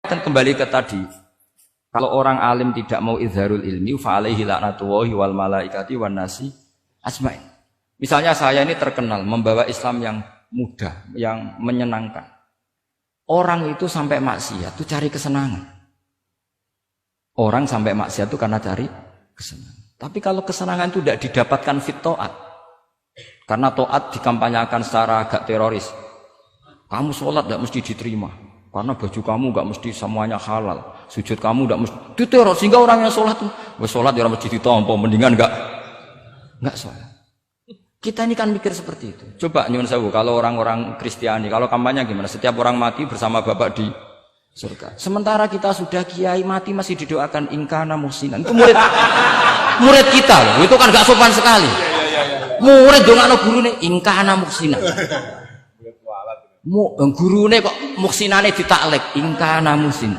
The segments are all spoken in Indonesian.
Dan kembali ke tadi, kalau orang alim tidak mau izharul ilmi, fa'alaihi la'natullahi wal malaikati wan nasi ajmain. Misalnya saya ini terkenal membawa Islam yang mudah, yang menyenangkan. Orang itu sampai maksiat itu cari kesenangan. Orang sampai maksiat itu karena cari kesenangan. Tapi kalau kesenangan itu tidak didapatkan fit ta'at, karena ta'at dikampanyakan secara agak teroris. Kamu sholat tidak mesti diterima, karena baju kamu tidak mesti semuanya halal. Sujud kamu tidak mesti diteror, sehingga orang yang sholat sholat ya mesti ditompo, mendingan enggak sholat. Kita ini kan mikir seperti itu. Coba nyuwun sewu, kalau orang-orang Kristiani, kalau kampanye gimana? Setiap orang mati bersama Bapak di surga. Sementara kita sudah kiai mati masih didoakan ingkana muhsinan. Itu murid kita loh. Itu kan gak sopan sekali. Murid dongakno gurune ingkana muhsinan. Gurune kok muhsinane ditaklek ingkana muhsin.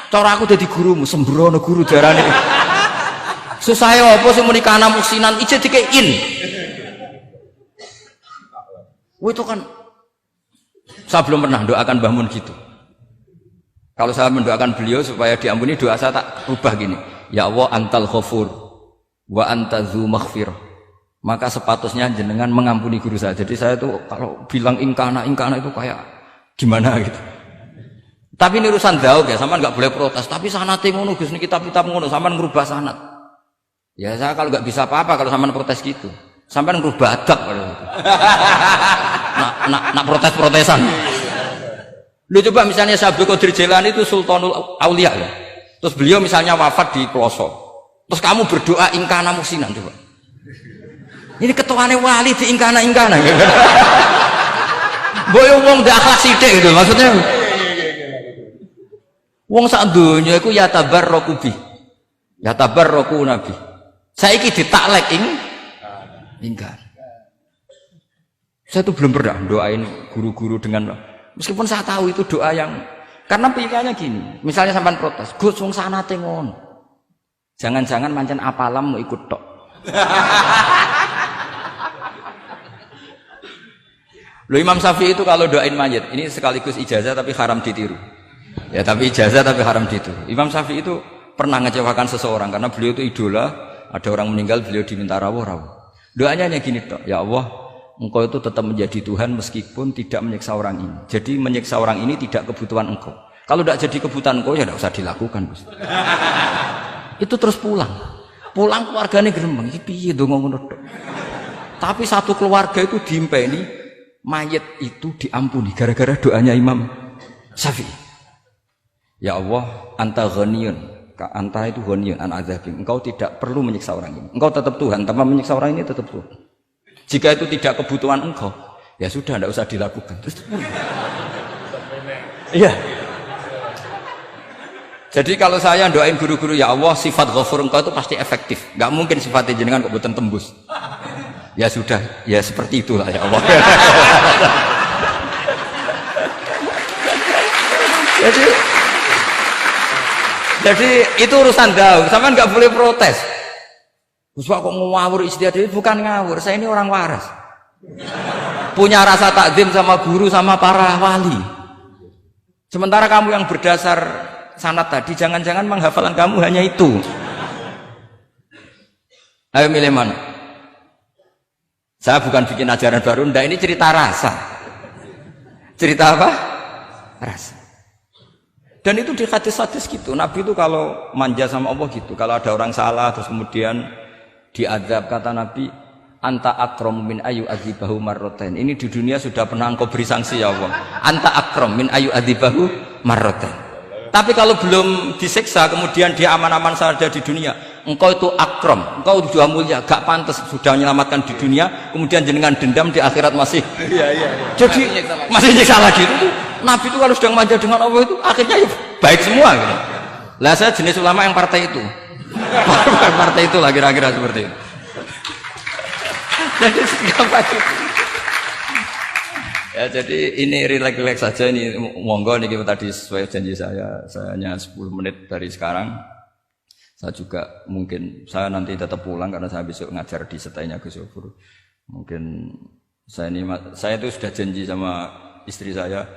Cara aku dadi gurumu sembrono guru darane. Susah ya apa sih muni kana muhsinan ije dikein. Itu kan saya belum pernah doakan Mbah Mun gitu. Kalau saya mendoakan beliau supaya diampuni, doa saya tak rubah gini. Ya Allah antal ghafur wa anta dzu maghfirah. Maka sepatutnya jenengan mengampuni guru saya. Jadi saya tuh kalau bilang ingkana itu kayak gimana gitu. Tapi ini urusan daud ya, sampean enggak boleh protes. Tapi sanate ngono Gus niki kitab-kitab ngono, sampean ngrubah sanad. Ya saya kalau enggak bisa apa-apa kalau sampean protes gitu. Sampean ngrubah adab kalau gitu. Nak protes-protesan. Lu coba misalnya Syekh Abdul Qadir Jailani itu Sultanul Aulia ya. Terus beliau misalnya wafat di pelosok. Terus kamu berdoa ingkana muhsinan coba. Ini ketuane wali di ingkana. Boyo wong ndak akhlak sithik gitu maksudnya. Wong sak donya iku ya tabarraku bi. Ya tabarraku nabi. Saiki ditaklek ingkar. Saya tuh belum pernah doain guru-guru dengan, meskipun saya tahu itu doa yang, karena pikirannya gini, misalnya sampean protes, Gus wong sanate ngono. Jangan-jangan mancen apalam mau ikut tok. Loh Imam Syafi'i itu kalau doain mayit, ini sekaligus ijazah tapi haram ditiru. Ya tapi ijazah tapi haram ditiru. Imam Syafi'i itu pernah ngecewakan seseorang karena beliau itu idola, ada orang meninggal beliau diminta rawuh-rawuh. Doanya hanya gini tok, ya Allah, Engkau itu tetap menjadi Tuhan meskipun tidak menyiksa orang ini. Jadi menyiksa orang ini tidak kebutuhan Engkau. Kalau tidak jadi kebutuhan Engkau ya tidak usah dilakukan. Itu terus pulang. Pulang keluarganya gerembeng. Iki piye ndonga ngono tok. Tapi satu keluarga itu diimpeni mayit itu diampuni gara-gara doanya Imam Syafi'i. Ya Allah, anta ghaniyun. Anta itu ghaniyun an adzabin. Engkau tidak perlu menyiksa orang ini. Engkau tetap Tuhan, tanpa menyiksa orang ini tetap Tuhan. Jika itu tidak kebutuhan engkau, ya sudah, tidak usah dilakukan. Terus, iya. Jadi kalau saya doain guru-guru, ya Allah, sifat ghafur engkau itu pasti efektif. Gak mungkin sifatnya jenengan kok boten tembus. Ya sudah, ya seperti itulah ya Allah. jadi itu urusan daud, sampean nggak boleh protes. Gus kok ngawur istiadat itu bukan ngawur, saya ini orang waras. Punya rasa takzim sama guru sama para wali. Sementara kamu yang berdasar sanad tadi, jangan-jangan menghafalan kamu hanya itu. Ayo milih mana? Saya bukan bikin ajaran baru, ndak, ini cerita rasa. Cerita apa? Rasa. Dan itu di hadis-hadis gitu. Nabi itu kalau manja sama Allah gitu. Kalau ada orang salah terus kemudian diadzab, kata Nabi, anta akram min ayu adzibahu marrotain. Ini di dunia sudah pernah engkau beri sanksi ya Allah. Anta akram min ayu adzibahu marrotain. Tapi kalau belum disiksa kemudian dia aman-aman saja di dunia, engkau itu akram, engkau sudah mulia, gak pantas sudah menyelamatkan di dunia, kemudian jenengan dendam di akhirat masih. Jadi masih nyiksa lagi itu. Nabi itu kalau sedang manja dengan Allah itu akhirnya ya baik semua gitu. Lah saya jenis ulama yang partai itu. Partai itulah kira-kira seperti itu. Jadi gampang gitu. Ya jadi ini relax saja, ini monggo nih tadi sesuai janji saya hanya 10 menit dari sekarang. Saya juga mungkin saya nanti tetap pulang karena saya besok ngajar di setainya Gus Yofur. Mungkin saya itu sudah janji sama istri saya,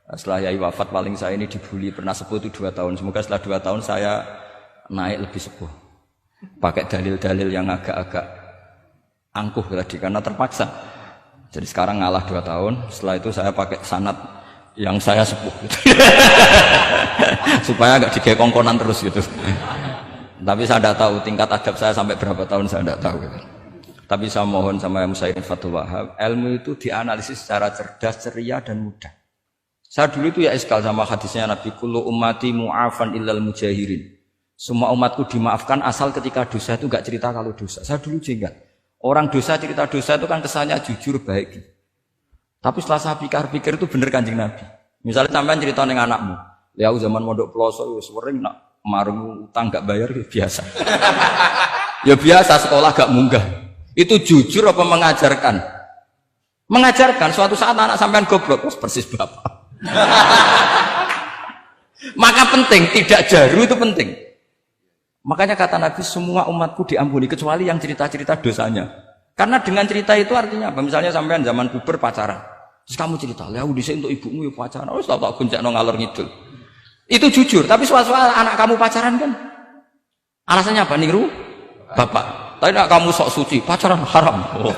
Setelah Yai wafat paling saya ini dibully, pernah sepuh itu 2 tahun. Semoga setelah 2 tahun saya naik lebih sepuh. Pakai dalil-dalil yang agak-agak angkuh tadi karena terpaksa. Jadi sekarang ngalah 2 tahun, setelah itu saya pakai sanad yang saya sepuh gitu. Supaya agak digekongkonan terus gitu. Tapi saya tidak tahu tingkat adab saya sampai berapa tahun, saya tidak tahu gitu. Tapi saya mohon sama Musairin Fathul Wahab, ilmu itu dianalisis secara cerdas, ceria dan mudah. Saya dulu itu ya iskal sama hadisnya Nabi, kullu ummati mu'afan illal mujahirin. Semua umatku dimaafkan asal ketika dosa itu enggak cerita kalau dosa. Saya dulu jenggat. Orang dosa cerita dosa itu kan kesannya jujur baik. Tapi setelah saya pikir-pikir itu bener Kanjeng Nabi. Misalnya sampean cerita dengan anakmu, ya zaman mondok Ploso wis sering nak marung utang enggak bayar ya biasa. Ya biasa sekolah enggak munggah. Itu jujur apa mengajarkan? Mengajarkan. Suatu saat anak sampean goblok, persis bapak. Maka penting, tidak jaru itu penting. Makanya kata Nabi, semua umatku diampuni kecuali yang cerita-cerita dosanya. Karena dengan cerita itu artinya apa? Misalnya sampean zaman puber pacaran, terus kamu cerita, "Lah dhisik untuk ibumu ya pacaran." Oh, tak goncengno ngalor ngidul. Itu jujur, tapi suatu anak kamu pacaran kan alasannya apa? Niru bapak. Tapi nak kamu sok suci, pacaran haram. Oh.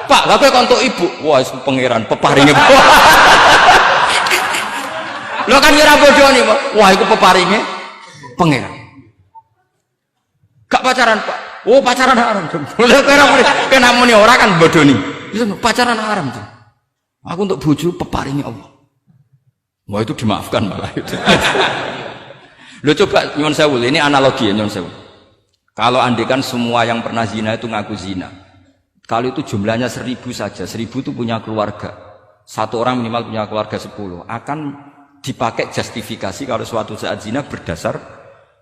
Pak, tapi untuk ibu, wah itu pangeran peparinge. Lo kan ngira bodoh nih, Pak. Wah itu peparinge pangeran. Gak pacaran, Pak. Oh pacaran haram. Boleh kena muni orang kan bodoh nih. Pacaran haram tuh. Aku untuk bojo peparinge Allah. Wah itu dimaafkan malah itu. Lo coba nyuwun sewu, ini analogi ya nyuwun sewu. Kalau andekan semua yang pernah zina itu ngaku zina. Kalau itu jumlahnya 1000 saja, 1000 itu punya keluarga. Satu orang minimal punya keluarga 10. Akan dipakai justifikasi kalau suatu saat zina berdasar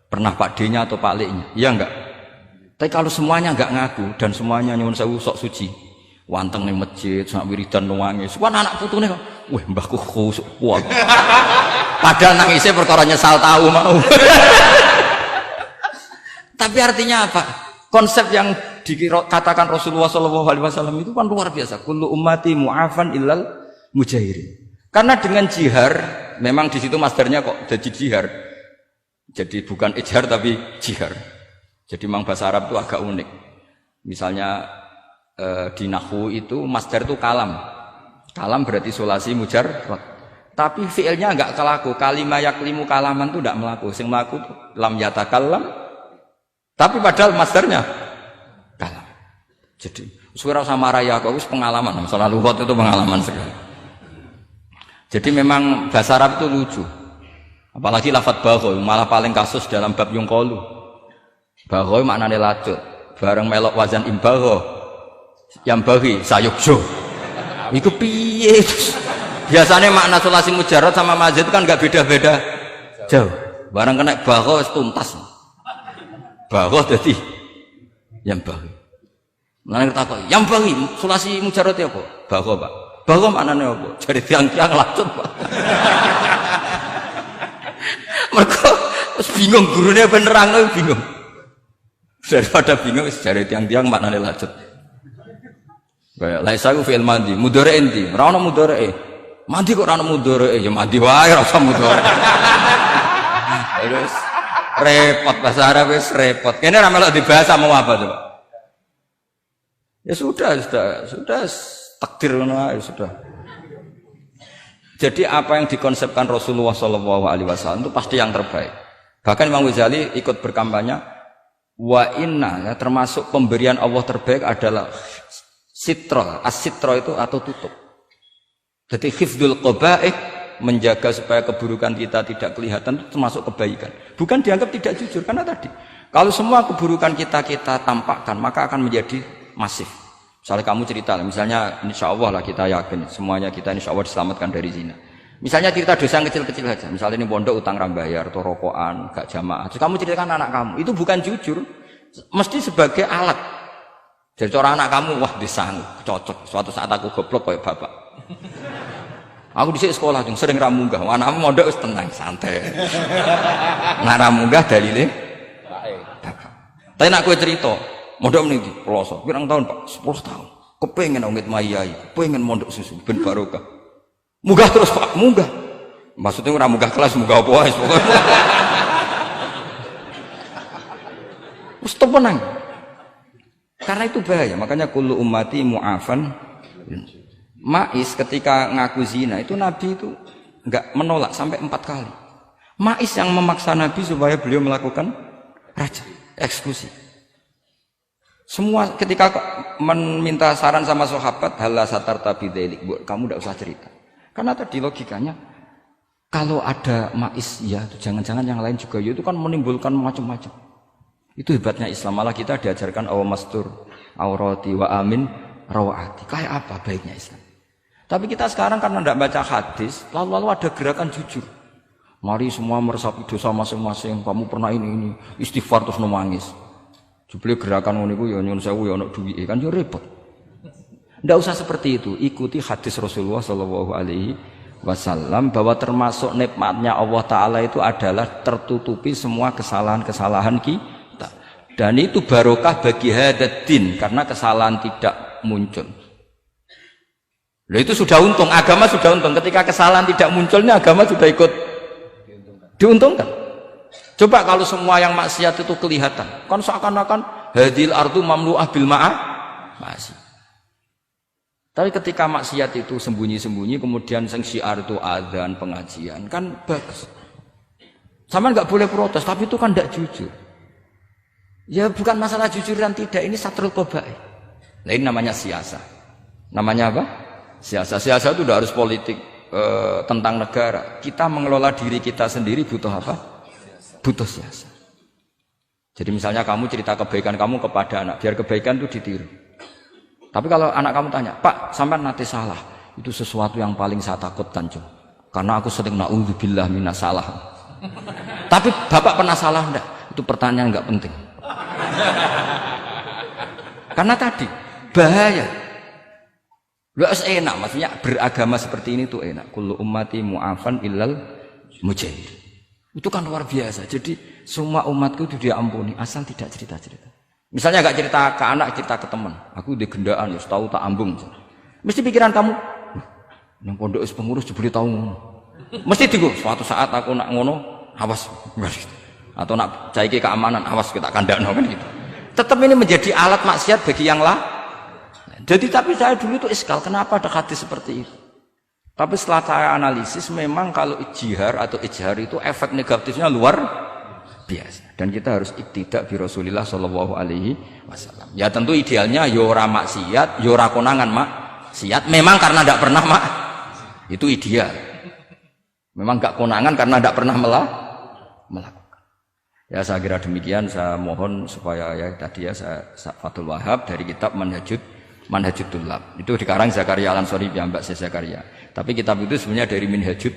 pernah Pak D-nya atau Pak L-nya. Iya enggak? Tapi kalau semuanya enggak ngaku dan semuanya nyuwun sewu sok suci. Wanteng ning masjid, sak wiridan nangis. Wah anak putune kok, wah mbahku khusuk kuat. Padahal nangisnya perkara nyesal tahu mau. Tapi artinya apa? Konsep yang dikatakan Rasulullah SAW itu kan luar biasa. Kullu ummati mu'afan illal mujahirin. Karena dengan jihar, memang di situ masdarnya kok jadi jihar. Jadi bukan ijhar tapi jihar. Jadi memang bahasa Arab itu agak unik. Misalnya di nahwu itu masdar itu kalam. Kalam berarti sulasi mujarrad. Tapi fiilnya enggak kelaku. Kalimah yaklimu kalaman itu enggak melaku. Sing melaku lam yatakallam. Tapi padahal masdarnya kalam. Jadi suara sama raya kok wis pengalaman. Masalah lughat itu pengalaman sekali. Jadi memang bahasa Arab itu lucu. Apalagi lafadz bagho malah paling kasus dalam bab yung qalu. Bagho maknane lacut. Bareng melok wazan imbagho. Yang bagi sayukjo. Iku piye? Biasanya makna sulasi mujarrad sama mazid kan enggak beda-beda jauh. Bareng kena bagho wis tuntas. Bagho dadi yang bagi. Mulane takok, yang bagi sulasi mujarrad ya apa? Bagho, Pak. Bagho maknane apa? Jare tiang-tiang lacut, Pak. Mergo wis bingung gurune ben nerangno bingung. Daripada bingung wis jare tiang-tiang maknane lacut. Kayak laisa ku fi'il madi, mudhari endi? Ora ono mudhari. Mandi kok ora ono mudhari, ya mandi wae ora usah mudhari. Terus repot bahasa Arab wis repot. Kene ora melok dibahas mau apa coba? Ya sudah takdir ngono ae sudah. Jadi apa yang dikonsepkan Rasulullah SAW itu pasti yang terbaik. Bahkan Imam Ghazali ikut berkampanye wa inna ya, termasuk pemberian Allah terbaik adalah sitra, as-sitra itu atau tutup. Jadi hifdzul qaba'ih, menjaga supaya keburukan kita tidak kelihatan itu termasuk kebaikan. Bukan dianggap tidak jujur karena tadi kalau semua keburukan kita tampakkan maka akan menjadi masif. Misalnya kamu cerita, misalnya insya Allah lah kita yakin semuanya kita insya Allah diselamatkan dari zina. Misalnya cerita dosa yang kecil-kecil saja. Misalnya ini pondok utang rambayar atau rokokan, gak jamaah. Terus kamu ceritakan anak kamu, itu bukan jujur, mesti sebagai alat. Jadi orang anak kamu, wah disanggup, cocok. Suatu saat aku goblok kayak bapak. Aku di sekolah jeng sering ramunggah. Anakmu mondok wis tenang, santai. Nah ramunggah dalile bapak. Tapi nak kowe cerita, mondok meniki Ploso. Pirang tahun, Pak? 10 tahun. Kepengen ngit mayai, kepengen mondok susu ben barokah. Munggah terus Pak, munggah. Maksudnya ora munggah kelas, munggah apa wae pokoke. Wis tenang. Karena itu bahaya, makanya kullu ummati mu'afan. Ma'is ketika ngaku zina itu Nabi itu enggak menolak sampai 4 kali. Ma'is yang memaksa Nabi supaya beliau melakukan raja, eksekusi. Semua ketika meminta saran sama sahabat, halla satarta bidzalik, kamu enggak usah cerita. Karena tadi logikanya kalau ada Ma'is ya, jangan-jangan yang lain juga ya, itu kan menimbulkan macam-macam. Itu hebatnya Islam, malah kita diajarkan awamastur aurati wa amin rawati. Kayak apa baiknya Islam? Tapi kita sekarang karena tidak baca hadis, lalu ada gerakan jujur. Mari semua meresapi dosa masing-masing. Kamu pernah ini istighfar terus nangis. Jebule gerakan ngono iku ya nyun sewu ya ono duwike kan ya repot. Tidak usah seperti itu. Ikuti hadis Rasulullah Shallallahu Alaihi Wasallam bahwa termasuk nikmatnya Allah Taala itu adalah tertutupi semua kesalahan-kesalahan kita. Dan itu barokah bagi hadatin karena kesalahan tidak muncul. Loh itu sudah untung, agama sudah untung. Ketika kesalahan tidak munculnya agama sudah ikut diuntungkan. Coba kalau semua yang maksiat itu kelihatan, kan seakan-akan hadil ardu mamlu'ah bil masih. Tapi ketika maksiat itu sembunyi-sembunyi, kemudian sing syiar itu adzan, pengajian, kan bagus. Sama nggak boleh protes, tapi itu kan tidak jujur. Ya bukan masalah jujur dan tidak, ini satrul qabaih. Nah, ini namanya siasa. Namanya apa? Siasa. Siasa itu tidak harus politik tentang negara. Kita mengelola diri kita sendiri butuh apa? Butuh siasa. Jadi misalnya kamu cerita kebaikan kamu kepada anak, biar kebaikan itu ditiru. Tapi kalau anak kamu tanya, Pak, sampai nanti salah, itu sesuatu yang paling saya takutkan, Jum. Karena aku sering na'udzubillah minas salah. Tapi Bapak pernah salah enggak? Itu pertanyaan enggak penting. Karena tadi bahaya. Lu enak, maksudnya beragama seperti ini tuh enak. Kullu ummati mu'afan illal mujahid. Itu kan luar biasa. Jadi semua umatku itu diampuni asal tidak cerita-cerita. Misalnya enggak cerita ke anak, cerita ke teman. Aku di gendaan, wis tahu tak ambung. Mesti pikiran kamu, nang pondok wis pengurus jebule tahu ngono. Mesti digo suatu saat aku nak ngono, awas. Atau nak caiki keamanan, awas kita kandakno kan gitu. Tetap ini menjadi alat maksiat bagi yang lain. Jadi tapi saya dulu itu iskal, kenapa ada hadis seperti itu? Tapi setelah saya analisis, memang kalau ijtihar atau ijhar itu efek negatifnya luar biasa. Dan kita harus iktidak bi Rasulillah Shallallahu Alaihi Wasallam. Ya tentu idealnya yora maksiat, yora konangan maksiat. Memang karena tidak pernah itu ideal. Memang gak konangan karena tidak pernah melakukan. Ya saya kira demikian, saya mohon supaya ya tadi ya saya Fathul Wahab dari kitab Manhajut Tullab. Itu dikarang Zakaria Al-Ansori piyambak Zakaria. Tapi kitab itu sebenarnya dari Minhajut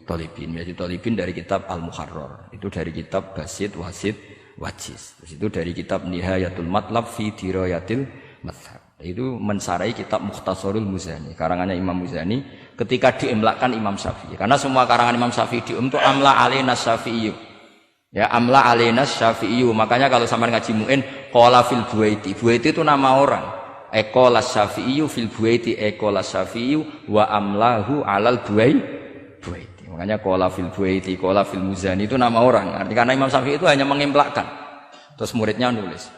Thalibin. Minhajut Thalibin dari kitab Al-Muharrar. Itu dari kitab Basit, Wasit, Wajiz. Terus itu dari kitab Nihayatul Matlab fi Dirayatil Madhab. Itu mensarai kitab Mukhtasarul Muzani. Karangannya Imam Muzani ketika diimlakkan Imam Syafi'i. Karena semua karangan Imam Syafi'i itu amla alaina Syafi'i. Ya amla alaina Syafi'i. Makanya kalau sampean ngaji muin qala fil Buaiti. Buaiti itu nama orang. Qala Syafi'i fil Buaiti, qala Syafi'i wa amlahu alal Buaiti. Makanya qala fil Buaiti, qala fil Muzani itu nama orang. Artinya karena Imam Syafi'i itu hanya mengimplakkan. Terus muridnya nulis.